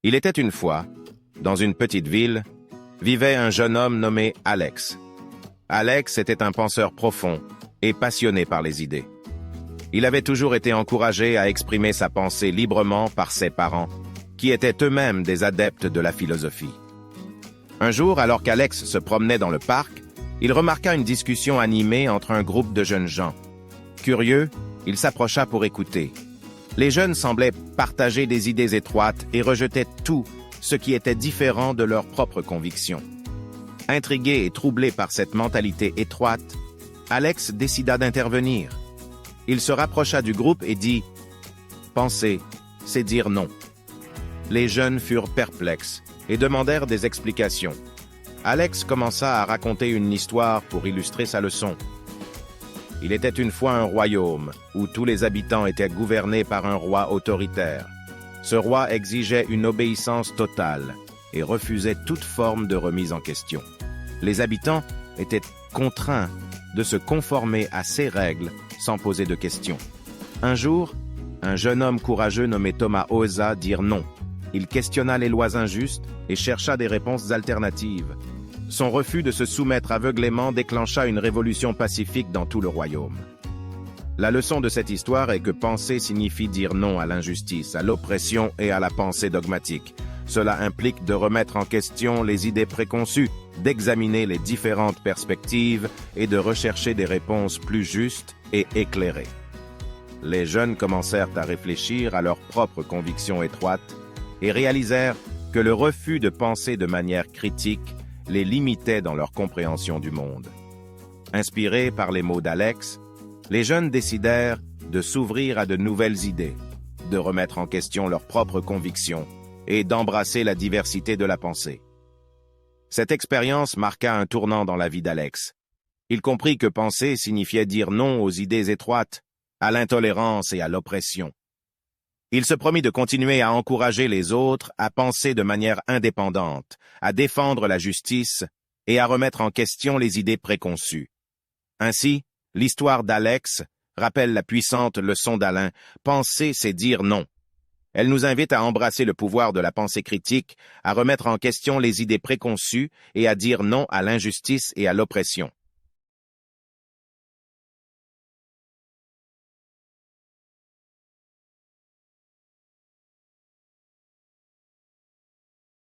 Il était une fois, dans une petite ville, vivait un jeune homme nommé Alex. Alex était un penseur profond et passionné par les idées. Il avait toujours été encouragé à exprimer sa pensée librement par ses parents, qui étaient eux-mêmes des adeptes de la philosophie. Un jour, alors qu'Alex se promenait dans le parc, il remarqua une discussion animée entre un groupe de jeunes gens. Curieux, il s'approcha pour écouter. Les jeunes semblaient partager des idées étroites et rejetaient tout ce qui était différent de leurs propres convictions. Intrigué et troublé par cette mentalité étroite, Alex décida d'intervenir. Il se rapprocha du groupe et dit « Penser, c'est dire non ». Les jeunes furent perplexes et demandèrent des explications. Alex commença à raconter une histoire pour illustrer sa leçon. Il était une fois un royaume où tous les habitants étaient gouvernés par un roi autoritaire. Ce roi exigeait une obéissance totale et refusait toute forme de remise en question. Les habitants étaient contraints de se conformer à ces règles sans poser de questions. Un jour, un jeune homme courageux nommé Thomas osa dire non. Il questionna les lois injustes et chercha des réponses alternatives. Son refus de se soumettre aveuglément déclencha une révolution pacifique dans tout le royaume. La leçon de cette histoire est que penser signifie dire non à l'injustice, à l'oppression et à la pensée dogmatique. Cela implique de remettre en question les idées préconçues, d'examiner les différentes perspectives et de rechercher des réponses plus justes et éclairées. Les jeunes commencèrent à réfléchir à leurs propres convictions étroites et réalisèrent que le refus de penser de manière critique les limitait dans leur compréhension du monde. Inspirés par les mots d'Alex, les jeunes décidèrent de s'ouvrir à de nouvelles idées, de remettre en question leurs propres convictions et d'embrasser la diversité de la pensée. Cette expérience marqua un tournant dans la vie d'Alex. Il comprit que penser signifiait dire non aux idées étroites, à l'intolérance et à l'oppression. Il se promit de continuer à encourager les autres à penser de manière indépendante, à défendre la justice et à remettre en question les idées préconçues. Ainsi, l'histoire d'Alex rappelle la puissante leçon d'Alain « Penser, c'est dire non ». Elle nous invite à embrasser le pouvoir de la pensée critique, à remettre en question les idées préconçues et à dire non à l'injustice et à l'oppression.